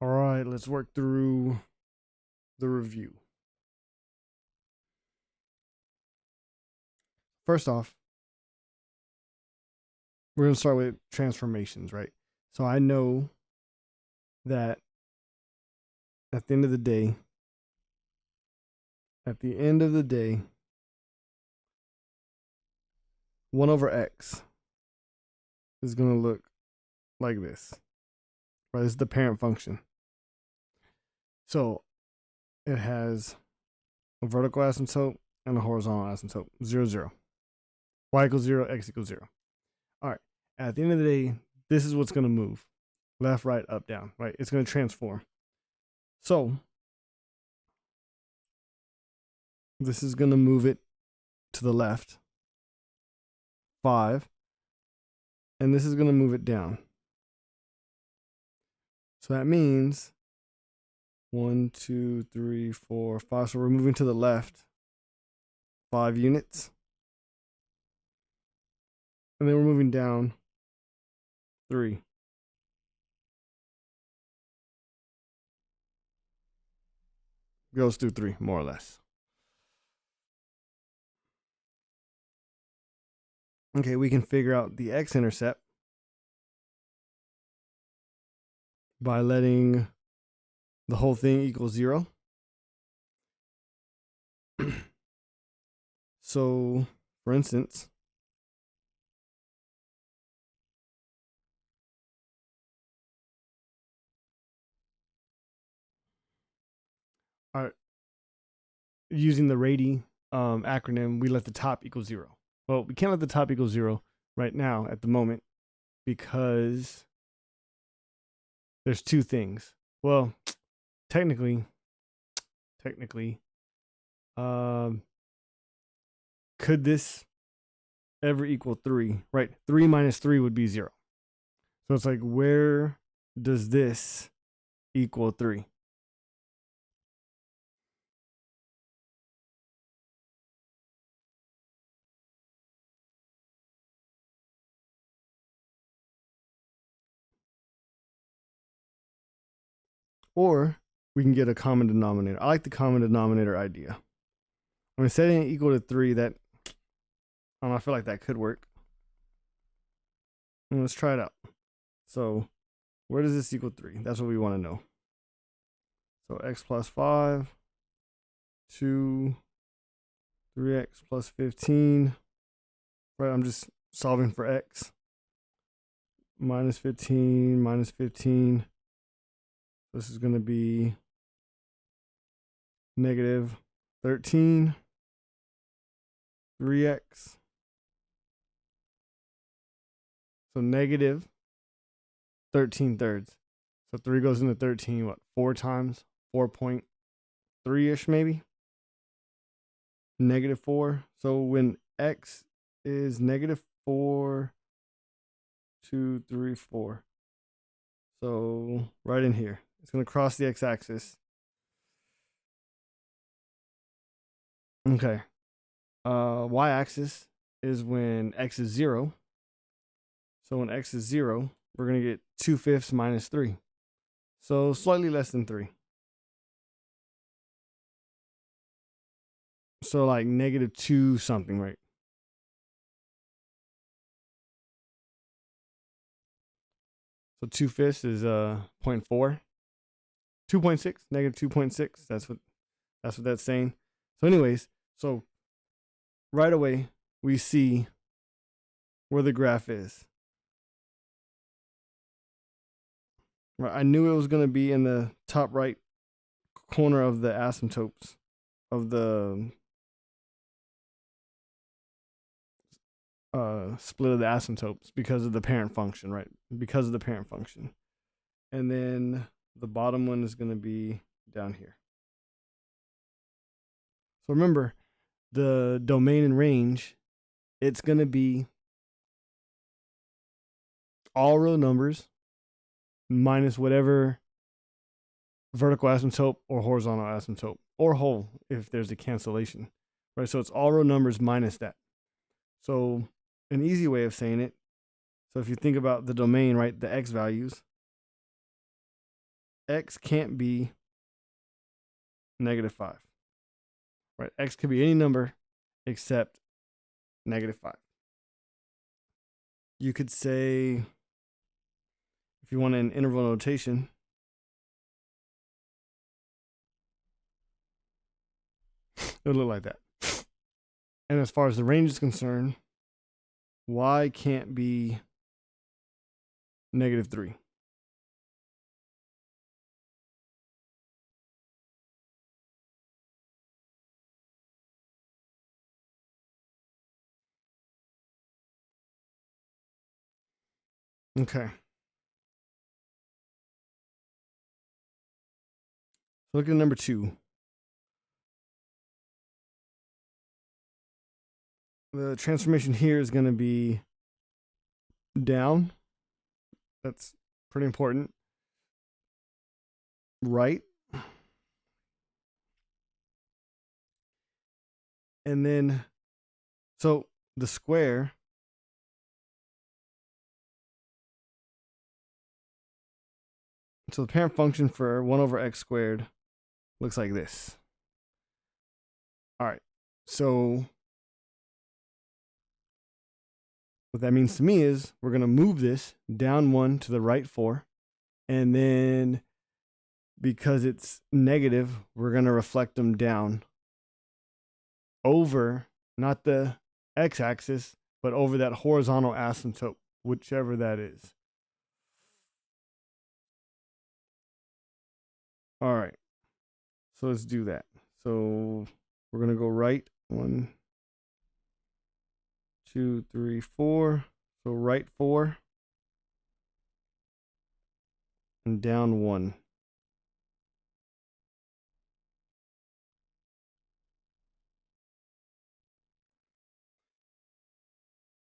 All right, let's work through the review. First off, we're going to start with transformations, right? So I know that at the end of the day, at the end of the day, 1 over x is going to look like this, right? This is the parent function. So it has a vertical asymptote and a horizontal asymptote, 0, 0. Y equals 0, x equals 0. All right. At the end of the day, this is what's going to move. Left, right, up, down, right? It's going to transform. So this is going to move it to the left, 5. And this is going to move it down. So that means 1, 2, 3, 4, 5. So we're moving to the left 5 units. And then we're moving down 3. Goes through 3, more or less. Okay, we can figure out the x-intercept by letting the whole thing equal 0. So, for instance, using the R.A.T.E.Y acronym, we let the top equal 0. Well, we can't let the top equal 0 right now at the moment because there's 2 things. Well, technically, could this ever equal 3? Right, 3 minus 3 would be 0. So it's like, where does this equal 3? Or we can get a common denominator. I like the common denominator idea. I mean, setting it equal to 3, that, I don't know, I feel like that could work. And let's try it out. So where does this equal 3? That's what we want to know. So x plus 5, 2, 3x plus 15. Right, I'm just solving for x. Minus 15, minus 15. This is going to be negative 13. 3x. So negative 13 thirds. So 3 goes into 13, what, 4 times? 4.3-ish maybe? Negative 4. So when x is negative 4, 2, 3, 4. So right in here. It's going to cross the x-axis. Okay. Y-axis is when x is 0. So when x is 0, we're going to get 2/5 minus 3. So slightly less than 3. So like negative 2 something, right? So 2/5 is 0.4. 2.6, negative 2.6. That's what that's saying. So anyways, so right away we see where the graph is. Right, I knew it was going to be in the top right corner of the asymptotes of the split of the asymptotes because of the parent function, right? Because of the parent function. And then the bottom one is going to be down here. So remember, the domain and range, it's going to be all real numbers minus whatever vertical asymptote or horizontal asymptote or whole if there's a cancellation, right? So it's all real numbers minus that. So an easy way of saying it, so if you think about the domain, right, the x values, x can't be -5. Right? X could be any number except -5. You could say, if you want an interval notation, it'll look like that. And as far as the range is concerned, y can't be -3. Okay. Look at number 2. The transformation here is going to be down. That's pretty important. Right. And then, so the square, so the parent function for 1 over x squared looks like this. All right. So what that means to me is we're going to move this down 1 to the right 4. And then because it's negative, we're going to reflect them down over, not the x-axis, but over that horizontal asymptote, whichever that is. All right. So let's do that. So we're going to go right 1, 2, 3, 4. So right 4 and down 1.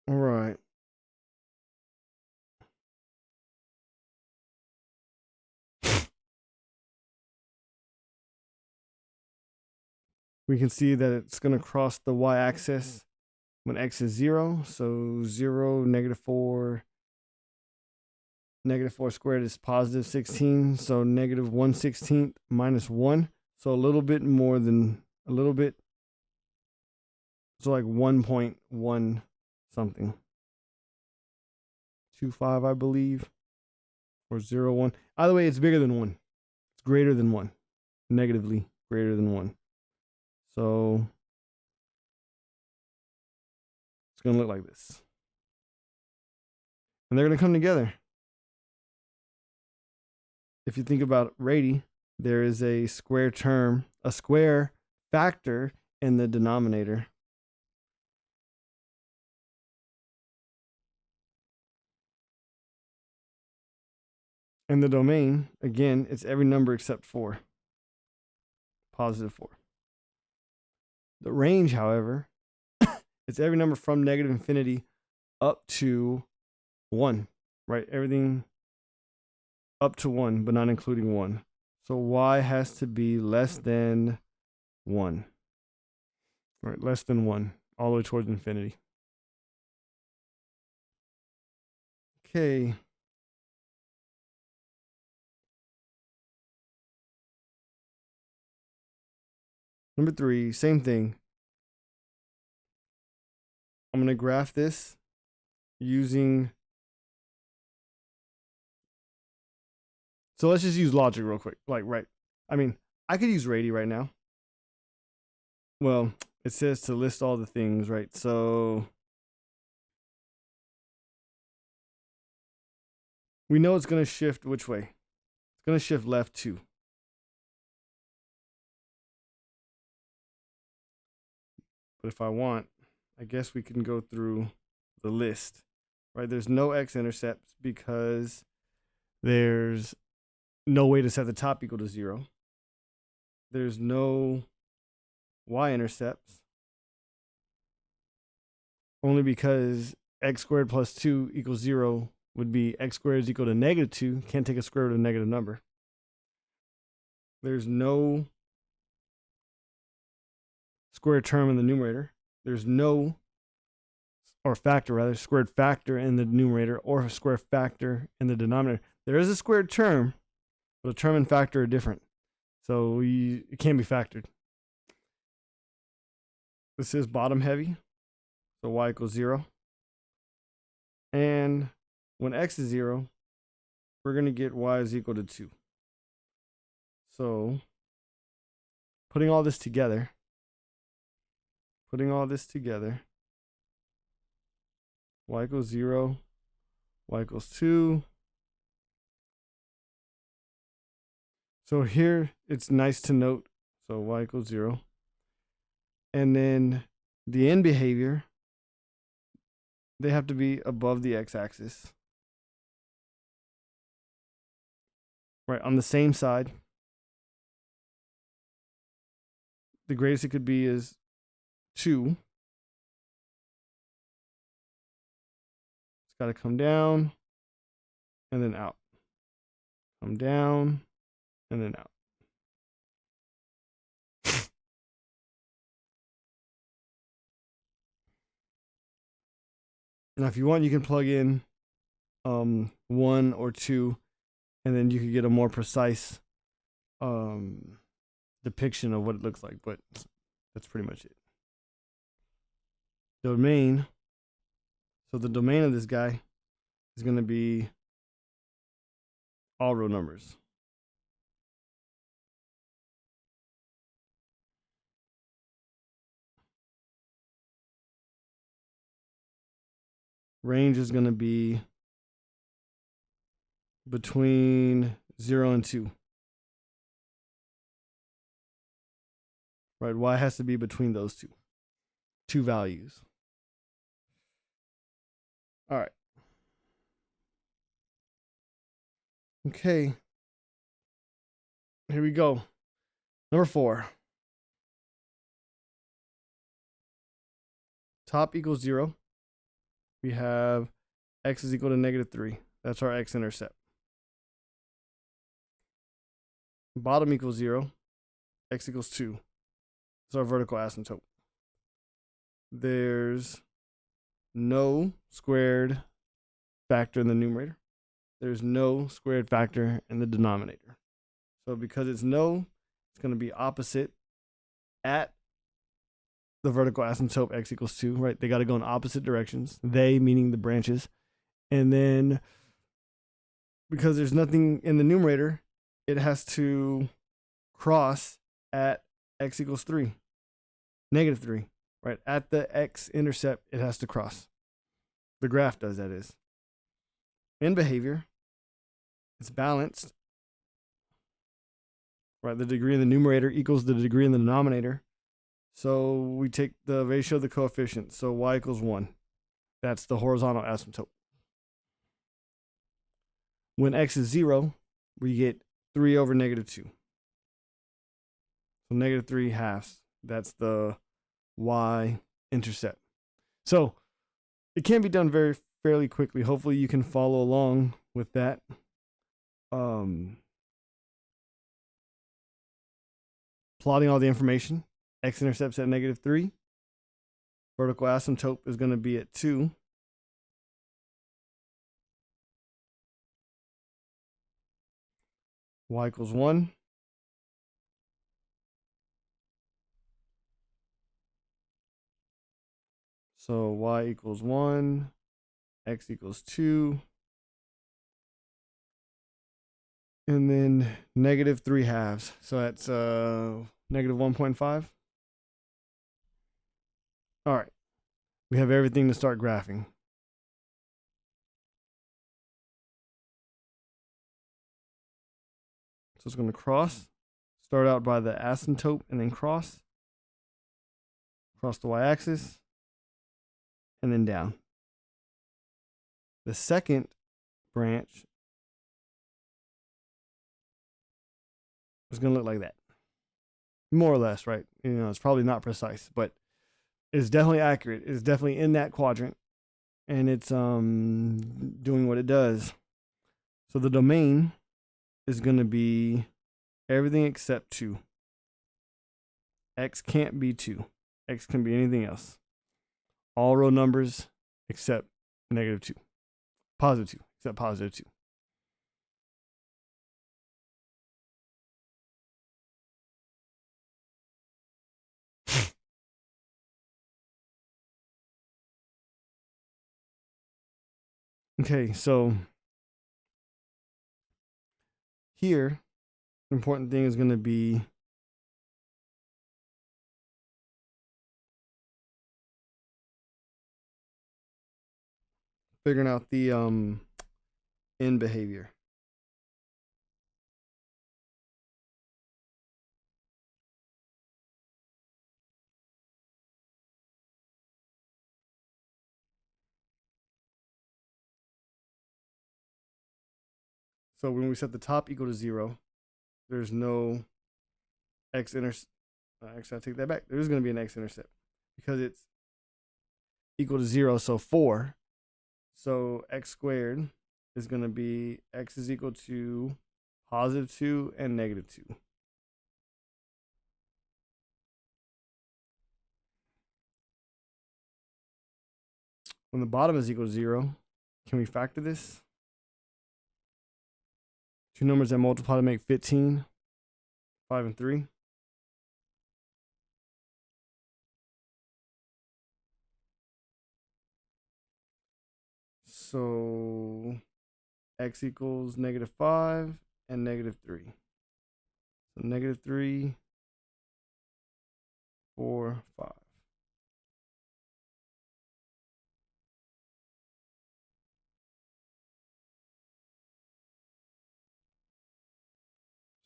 All right. We can see that it's going to cross the y-axis when x is 0. So 0, -4. -4 squared is positive 16. So -1/16 minus 1. So a little bit more than a little bit. So like 1.1 something. 25, I believe. Or 0.1. Either way, it's bigger than 1. It's greater than 1. Negatively greater than 1. So it's going to look like this. And they're going to come together. If you think about R.A.T.E.Y, there is a square term, a square factor in the denominator. And the domain, again, it's every number except 4. Positive 4. The range, however, it's every number from -infinity up to 1, right? Everything up to 1, but not including 1. So y has to be less than 1. Right, less than 1, all the way towards infinity. Okay. Number 3, same thing. I'm going to graph this using... So let's just use logic real quick. Right. I mean, I could use R.A.T.E.Y right now. Well, it says to list all the things, right? So we know it's going to shift which way? It's going to shift left 2. But if I want, I guess we can go through the list, right? There's no x-intercepts because there's no way to set the top equal to 0. There's no y-intercepts, only because x squared plus 2 equals 0 would be x squared is equal to -2. Can't take a square root of a negative number. There's no square term in the numerator. There's no, or factor rather, squared factor in the numerator or a square factor in the denominator. There is a squared term, But a term and factor are different. So it can't be factored. This is bottom heavy. So y equals 0. And when x is 0, we're going to get y is equal to 2. So putting all this together, y equals 0, y equals 2. So here it's nice to note, so y equals 0. And then the end behavior, they have to be above the x-axis. Right, on the same side. The greatest it could be is 2. It's got to come down and then out. Come down and then out. Now, if you want, you can plug in 1 or 2, and then you could get a more precise depiction of what it looks like. But that's pretty much it. Domain. So the domain of this guy is going to be all row numbers. Range is going to be between 0 and 2. Right, y has to be between those two values. All right. Okay. Here we go. Number 4. Top equals 0. We have x is equal to -3. That's our x-intercept. Bottom equals 0. X equals 2. That's our vertical asymptote. There's no squared factor in the numerator. There's no squared factor in the denominator. So because it's no, it's going to be opposite at the vertical asymptote x equals 2, right? They got to go in opposite directions. They, meaning the branches. And then because there's nothing in the numerator, it has to cross at x equals 3, -3, right? At the x-intercept, it has to cross. The graph does, that is. In behavior, it's balanced, right? The degree in the numerator equals the degree in the denominator. So we take the ratio of the coefficients. So y equals 1. That's the horizontal asymptote. When x is 0, we get 3 over -2. So -3 halves. That's the y-intercept. So it can be done fairly quickly. Hopefully you can follow along with that. Plotting all the information. X-intercept's at -3. Vertical asymptote is going to be at 2. Y equals 1. So y equals 1. X equals 2. And then -3 halves. So that's -1.5. All right. We have everything to start graphing. So it's going to cross. Start out by the asymptote and then cross. Cross the y-axis. And then down. The second branch is going to look like that. More or less, right? You know, it's probably not precise, but it's definitely accurate. It's definitely in that quadrant. And it's doing what it does. So the domain is going to be everything except 2. X can't be 2. X can be anything else. All row numbers except -2. +2, except +2. Okay, so here, the important thing is going to be figuring out the end behavior. So when we set the top equal to 0, there's no x-intercept. Actually, I take that back. There's going to be an x-intercept because it's equal to 0, so 4. So x squared is going to be x is equal to positive 2 and negative 2. When the bottom is equal to 0, can we factor this? Two numbers that multiply to make 15, 5 and 3. So x equals -5 and -3. So -3, 4, 5.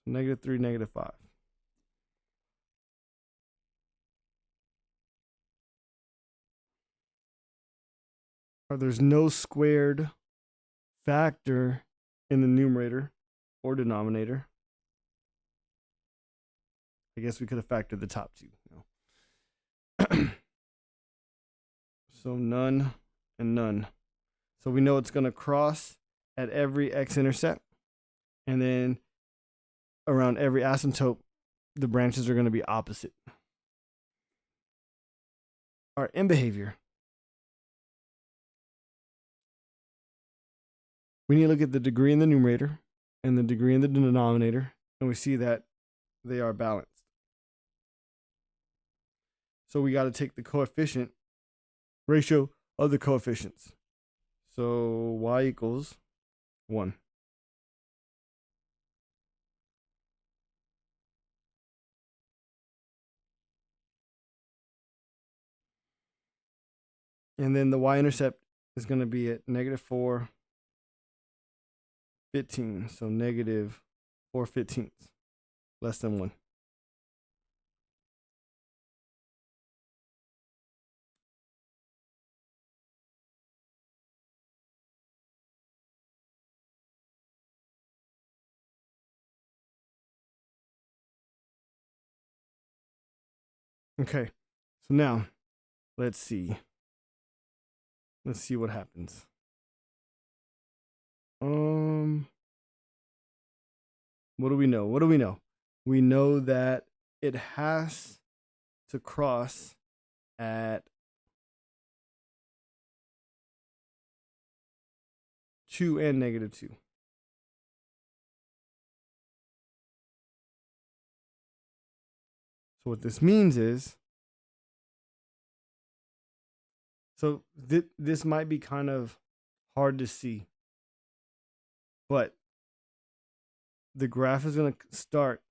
So -3, -5. There's no squared factor in the numerator or denominator. I guess we could have factored the top two. So none and none. So we know it's going to cross at every x-intercept. And then around every asymptote, the branches are going to be opposite. Our end behavior. We need to look at the degree in the numerator and the degree in the denominator, and we see that they are balanced. So we got to take the coefficient ratio of the coefficients. So y equals 1. And then the y-intercept is going to be at -4, 15. So -4/15, less than 1. Okay, so now let's see. Let's see what happens. What do we know? What do we know? We know that it has to cross at 2 and -2. So what this means is, so this might be kind of hard to see, but the graph is going to start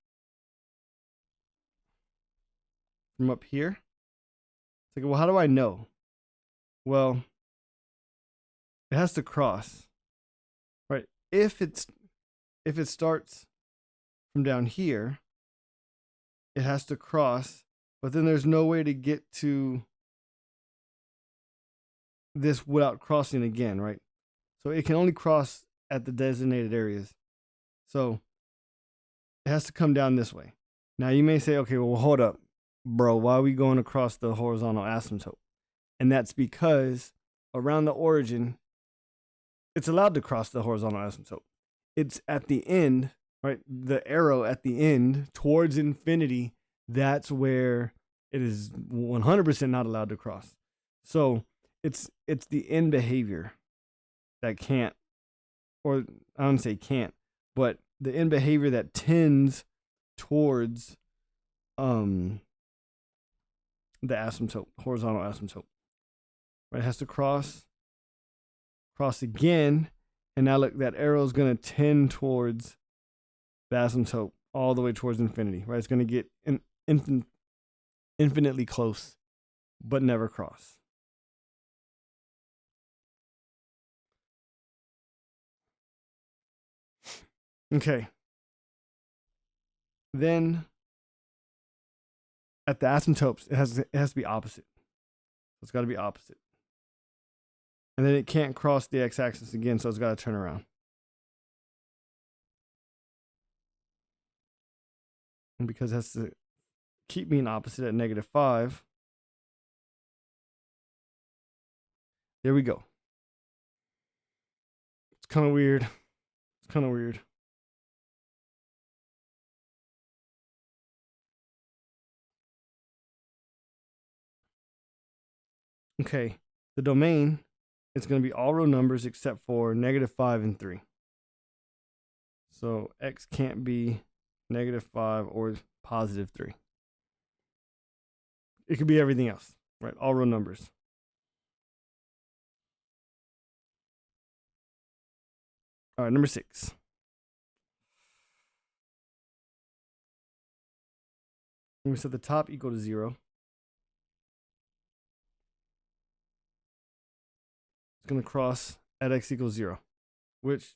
from up here. It's like, well, how do I know? Well, it has to cross, right? If it starts from down here, it has to cross, but then there's no way to get to this without crossing again, right? So it can only cross at the designated areas. So it has to come down this way. Now you may say, okay, well, hold up, bro, why are we going across the horizontal asymptote? And that's because around the origin, it's allowed to cross the horizontal asymptote. It's at the end, right? The arrow at the end towards infinity, that's where it is 100% not allowed to cross. So it's the end behavior that can't, or I don't say can't, but the end behavior that tends towards the asymptote, horizontal asymptote. Right? It has to cross cross again, and now look, that arrow is going to tend towards the asymptote all the way towards infinity, right? It's going to get infinitely close, but never cross. Okay. Then at the asymptotes, it has to be opposite. So it's got to be opposite. And then it can't cross the x-axis again, so it's got to turn around. And because it has to keep being opposite at -5, there we go. It's kind of weird. It's kind of weird. Okay, the domain, it's going to be all real numbers except for -5 and 3. So x can't be -5 or +3. It could be everything else, right? All real numbers. All right, number 6. We set the top equal to 0. It's going to cross at x equals 0, which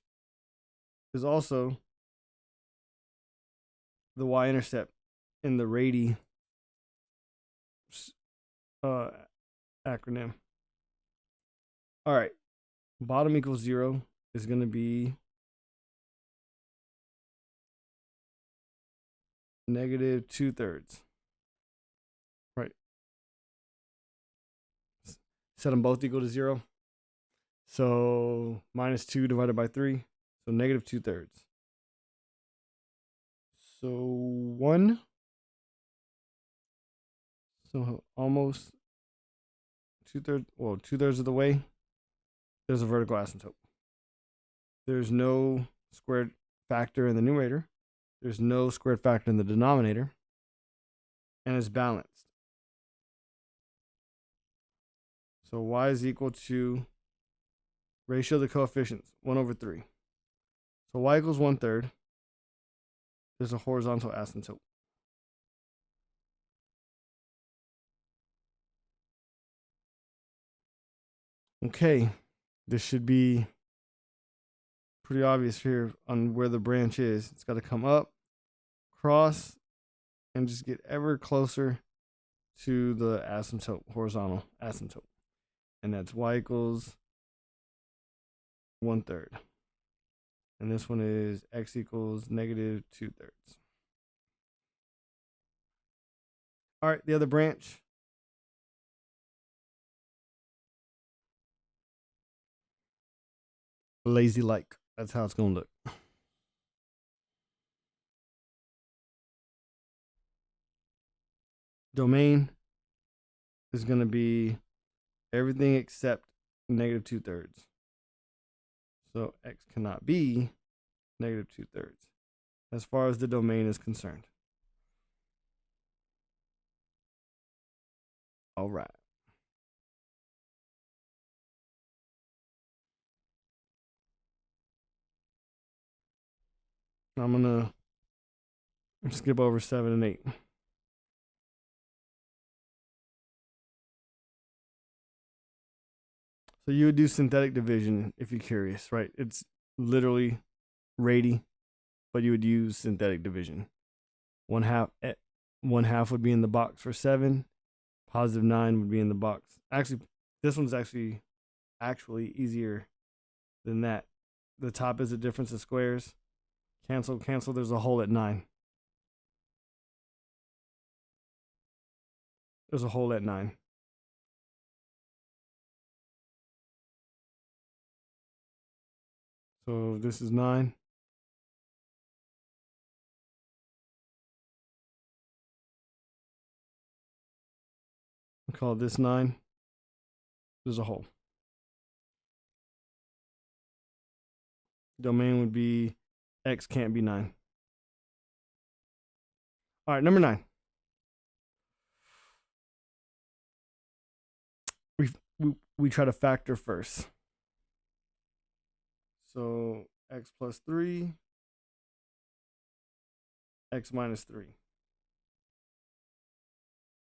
is also the y-intercept in the R.A.T.E.Y acronym. All right, bottom equals 0 is going to be -2/3. Right. Set them both equal to 0. So -2 divided by 3. So -2/3. So 1. So almost 2/3. Well, 2/3 of the way, there's a vertical asymptote. There's no squared factor in the numerator. There's no squared factor in the denominator. And it's balanced. So y is equal to ratio of the coefficients, 1/3. So y equals 1/3. There's a horizontal asymptote. Okay, this should be pretty obvious here on where the branch is. It's got to come up, cross, and just get ever closer to the asymptote, horizontal asymptote. And that's y equals 1/3. And this one is x equals -2/3. All right, the other branch. Lazy like. That's how it's going to look. Domain is going to be everything except -2/3. So x cannot be -2/3 as far as the domain is concerned. All right. I'm going to skip over 7 and 8. So you would do synthetic division if you're curious, right? It's literally R.A.T.E.Y, but you would use synthetic division. 1/2 would be in the box for 7. +9 would be in the box. Actually, this one's actually easier than that. The top is a difference of squares. Cancel, cancel. There's a hole at 9. There's a hole at 9. So this is 9. We'll call this 9. There's a hole. Domain would be x can't be 9. All right, number 9. We try to factor first. So x plus 3, x minus 3.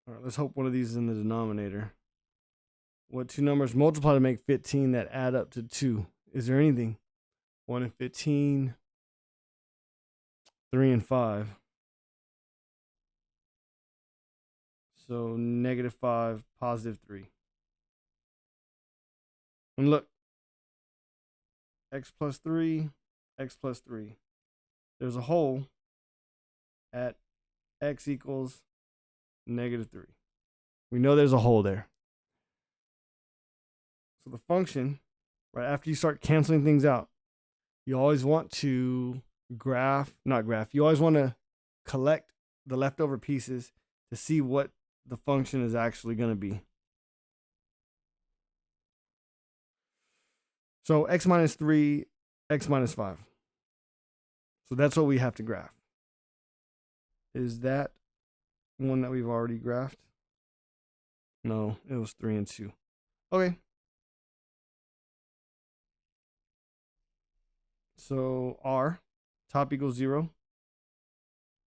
All right, let's hope one of these is in the denominator. What two numbers multiply to make 15 that add up to 2? Is there anything? 1 and 15, 3 and 5. So -5, +3. And look, x plus 3, x plus 3. There's a hole at x equals -3. We know there's a hole there. So the function, right after you start canceling things out, you always want to you always want to collect the leftover pieces to see what the function is actually going to be. So x minus 3, x minus 5. So that's what we have to graph. Is that one that we've already graphed? No, it was 3 and 2. Okay. So R, top equals 0,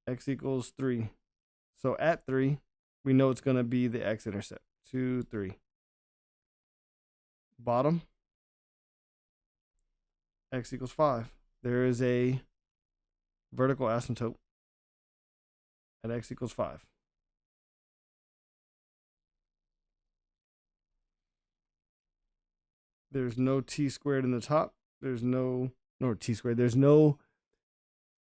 x equals 3. So at 3, we know it's going to be the x-intercept. 2, 3. Bottom, x equals 5. There is a vertical asymptote at x equals 5. There's no t squared in the top. There's no t squared. There's no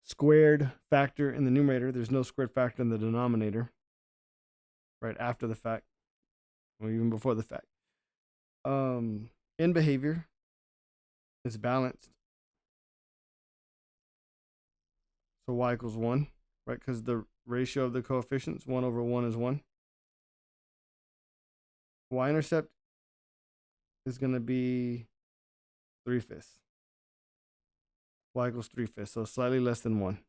squared factor in the numerator. There's no squared factor in the denominator. Right after the fact, or even before the fact. In behavior, it's balanced. So y equals 1, right? Because the ratio of the coefficients, 1 over 1 is 1. Y-intercept is going to be 3/5. Y equals 3/5, so slightly less than 1.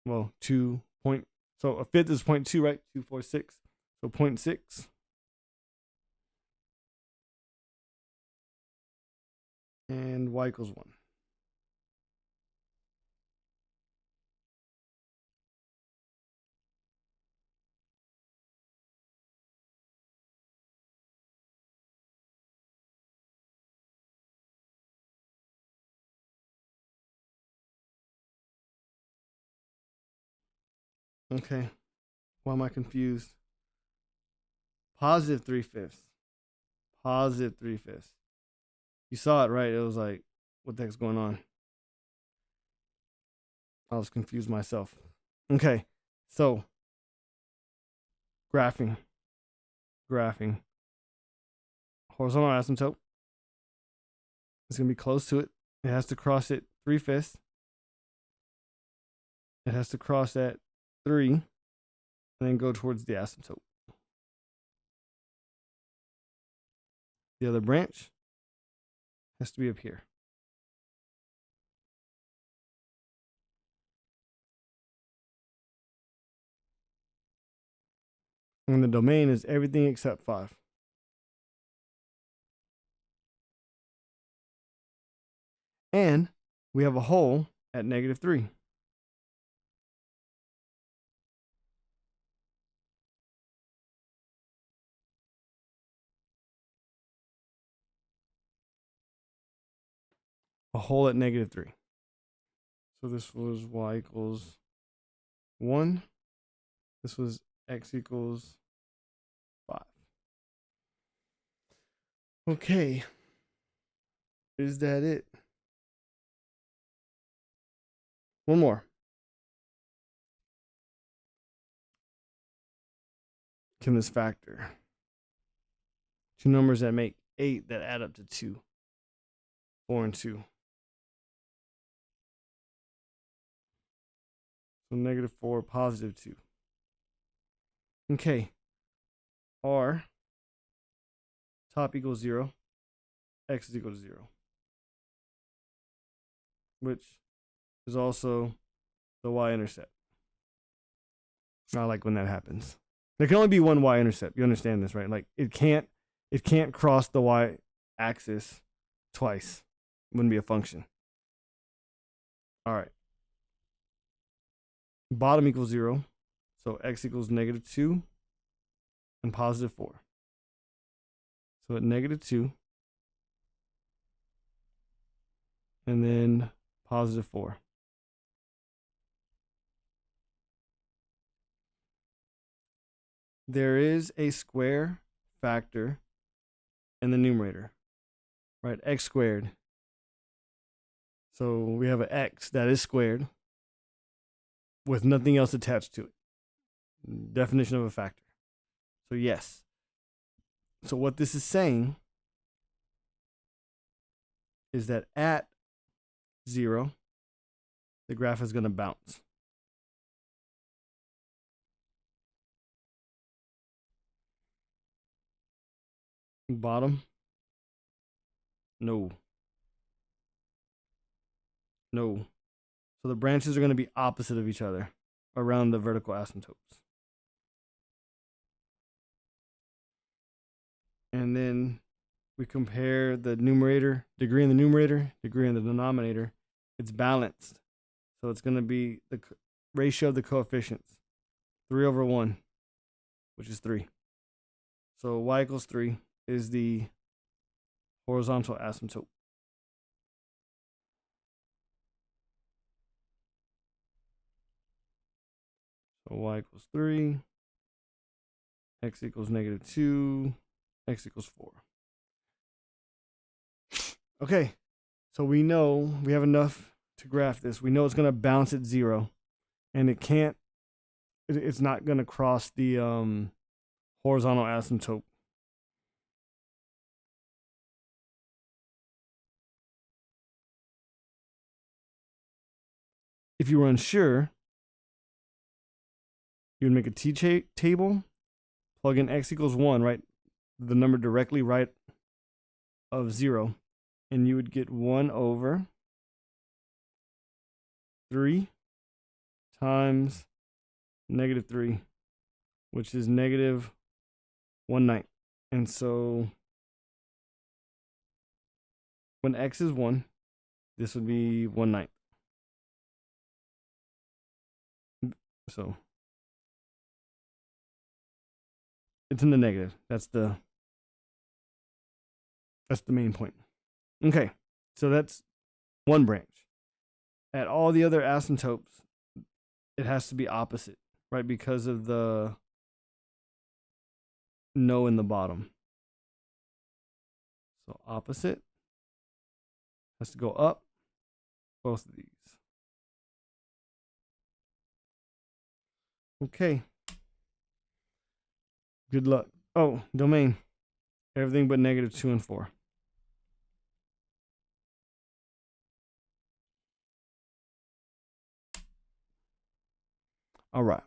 Well, 2 point, so a fifth is 0.2, right? 246, so 0.6. And y equals 1. Okay, why am I confused? Positive 3/5. Positive 3/5. You saw it, right? It was like, what the heck's going on? I was confused myself. Okay, so graphing. Horizontal asymptote. It's going to be close to it. It has to cross it 3/5. It has to cross at 3 and then go towards the asymptote. The other branch has to be up here. And the domain is everything except 5. And we have a hole at -3. A hole at -3. So this was y equals 1. This was x equals 5. Okay. Is that it? One more. Can this factor? Two numbers that make 8 that add up to 2. 4 and 2. So -4, +2. Okay. R, top equals 0. X is equal to 0. Which is also the y-intercept. I like when that happens. There can only be one y-intercept. You understand this, right? Like it can't cross the y-axis twice. Wouldn't be a function. All right. Bottom equals 0. So x equals -2 and +4. So at -2 and then +4. There is a square factor in the numerator, right? X squared. So we have an x that is squared with nothing else attached to it. Definition of a factor. So yes. So what this is saying is that at 0, the graph is going to bounce. Bottom? No. No. So the branches are going to be opposite of each other around the vertical asymptotes. And then we compare the numerator, degree in the numerator, degree in the denominator. It's balanced. So it's going to be the ratio of the coefficients. 3/1, which is 3. So y equals 3 is the horizontal asymptote. So y equals 3, x equals -2, x equals 4. Okay, so we know we have enough to graph this. We know it's going to bounce at 0, and it's not going to cross the horizontal asymptote. If you were unsure, you would make a t-table, plug in x equals 1, right? The number directly right of 0, and you would get 1/3 times -3, which is -1/9. And so when x is 1, this would be 1/9. So it's in the negative. That's the main point. Okay, so that's one branch. At all the other asymptotes, it has to be opposite, right? Because of the no in the bottom. So opposite has to go up, both of these. Okay. Good luck. Oh, domain. Everything but -2 and 4. All right.